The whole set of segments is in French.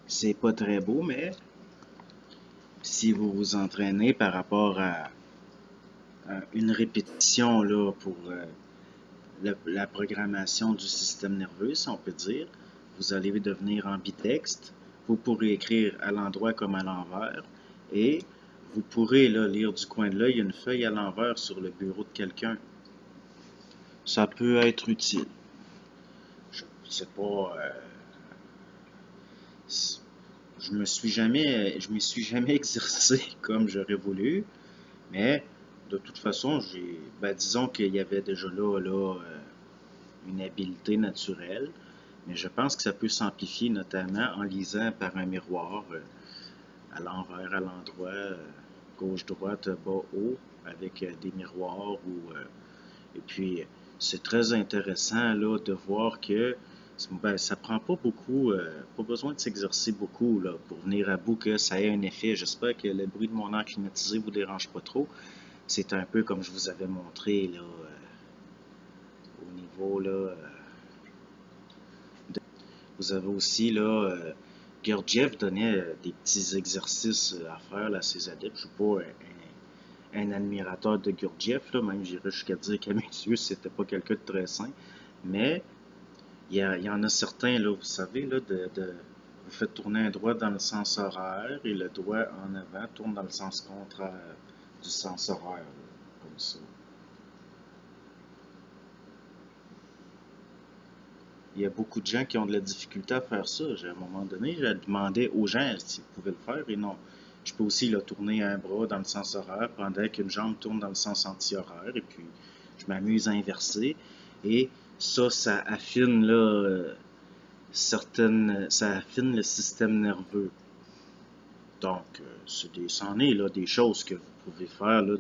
C'est pas très beau, mais si vous vous entraînez par rapport à une répétition là, pour la programmation du système nerveux, si on peut dire, vous allez devenir ambidextre. Vous pourrez écrire à l'endroit comme à l'envers et vous pourrez là, lire du coin de l'œil une feuille à l'envers sur le bureau de quelqu'un. Ça peut être utile. Je sais pas. Je me suis jamais exercé comme j'aurais voulu, mais de toute façon, disons qu'il y avait déjà là une habileté naturelle, mais je pense que ça peut s'amplifier notamment en lisant par un miroir à l'envers, à l'endroit, gauche, droite, bas, haut, avec des miroirs et puis c'est très intéressant là de voir que ça prend pas beaucoup, pas besoin de s'exercer beaucoup là, pour venir à bout que ça ait un effet. J'espère que le bruit de mon air climatisé vous dérange pas trop. C'est un peu comme je vous avais montré là, au niveau là. Vous avez aussi là, Gurdjieff donnait des petits exercices à faire là, à ses adeptes. Je ne suis pas un admirateur de Gurdjieff, là, même j'irais jusqu'à dire qu'à mes yeux, c'était pas quelqu'un de très sain. Mais il y en a certains, là, vous savez, là, vous faites tourner un doigt dans le sens horaire et le doigt en avant tourne dans le sens contraire du sens horaire, là, comme ça. Il y a beaucoup de gens qui ont de la difficulté à faire ça. À un moment donné, je demandais aux gens s'ils pouvaient le faire et non. Je peux aussi là, tourner un bras dans le sens horaire pendant qu'une jambe tourne dans le sens anti-horaire et puis je m'amuse à inverser. Et ça affine là, ça affine le système nerveux. Donc, c'en est là des choses que vous pouvez faire là,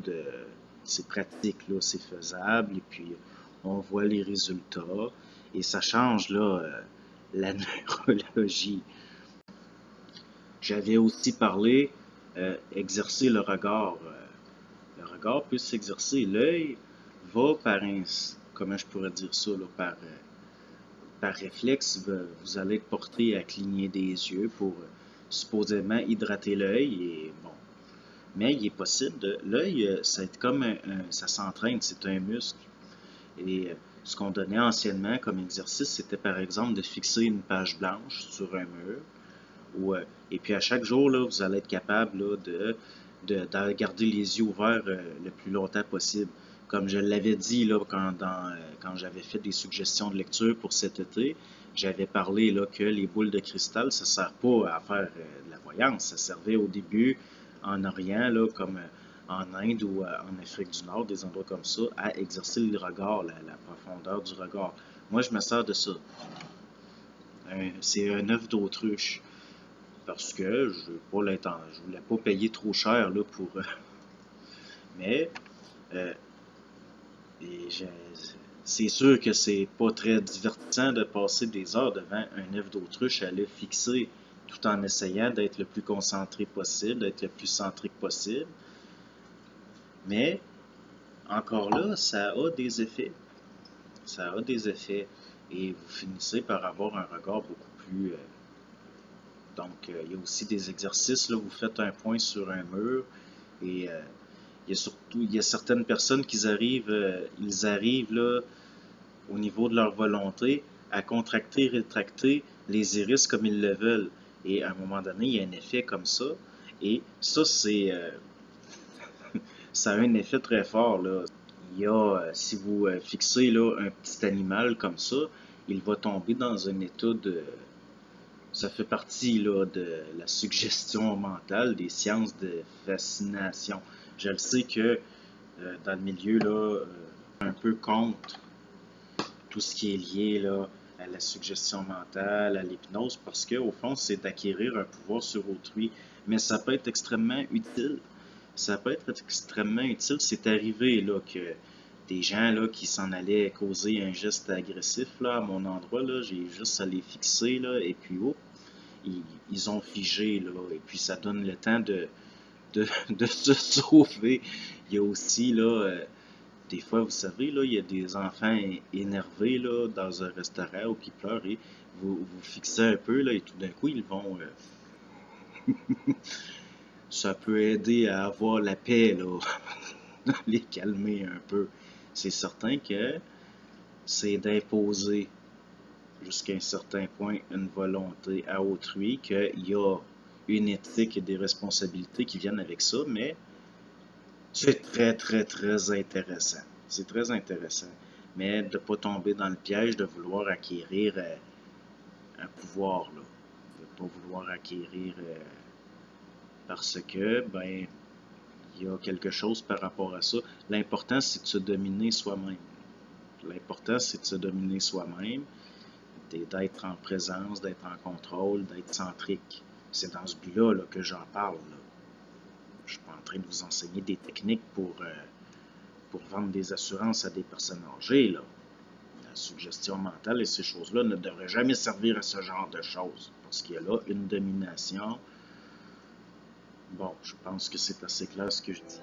c'est pratique là, c'est faisable et puis on voit les résultats et ça change là la neurologie. J'avais aussi parlé exercer le regard. Le regard peut s'exercer. L'œil va comment je pourrais dire ça là, par réflexe, vous allez être porté à cligner des yeux pour supposément hydrater l'œil. Et bon, mais il est possible l'œil, ça s'entraîne, c'est un muscle. Et ce qu'on donnait anciennement comme exercice, c'était par exemple de fixer une page blanche sur un mur. Et puis à chaque jour, là, vous allez être capable là, de garder les yeux ouverts le plus longtemps possible. Comme je l'avais dit là, quand j'avais fait des suggestions de lecture pour cet été, j'avais parlé là, que les boules de cristal, ça ne sert pas à faire de la voyance. Ça servait au début en Orient, là, comme en Inde ou en Afrique du Nord, des endroits comme ça, à exercer le regard, la profondeur du regard. Moi, je me sers de ça. C'est un œuf d'autruche. Parce que je voulais pas payer trop cher là, pour. Mais c'est sûr que c'est pas très divertissant de passer des heures devant un œuf d'autruche à le fixer tout en essayant d'être le plus concentré possible, d'être le plus centrique possible. Mais encore là, ça a des effets. Ça a des effets. Et vous finissez par avoir un regard beaucoup plus. Donc, il y a aussi des exercices, là, vous faites un point sur un mur et il y a certaines personnes qui ils arrivent là, au niveau de leur volonté à contracter et rétracter les iris comme ils le veulent. Et à un moment donné, il y a un effet comme ça. Et ça, ça a un effet très fort, là. Il y a, si vous fixez là, un petit animal comme ça, il va tomber dans un état de... Ça fait partie là, de la suggestion mentale, des sciences de fascination. Je le sais que dans le milieu, là, un peu contre tout ce qui est lié là, à la suggestion mentale, à l'hypnose, parce que au fond, c'est d'acquérir un pouvoir sur autrui. Mais ça peut être extrêmement utile. Ça peut être extrêmement utile. C'est arrivé là, que des gens là, qui s'en allaient causer un geste agressif là, à mon endroit, là, j'ai juste à les fixer là, et puis oh, ils ont figé là, et puis ça donne le temps de se sauver. Il y a aussi là, des fois, vous savez, là, il y a des enfants énervés là, dans un restaurant ou qui pleurent et vous fixez un peu là, et tout d'un coup, ils vont. Ça peut aider à avoir la paix, là, les calmer un peu. C'est certain que c'est d'imposer jusqu'à un certain point une volonté à autrui, qu'il y a une éthique et des responsabilités qui viennent avec ça, mais c'est très, très, très intéressant. C'est très intéressant. Mais de ne pas tomber dans le piège de vouloir acquérir un pouvoir, là. De ne pas vouloir acquérir parce que, ben, il y a quelque chose par rapport à ça. L'important, c'est de se dominer soi-même. L'important, c'est de se dominer soi-même, d'être en présence, d'être en contrôle, d'être centrique. C'est dans ce but-là là, que j'en parle. Là. Je ne suis pas en train de vous enseigner des techniques pour vendre des assurances à des personnes âgées. Là. La suggestion mentale et ces choses-là ne devraient jamais servir à ce genre de choses. Parce qu'il y a là une domination. Bon, je pense que c'est assez clair ce que je dis.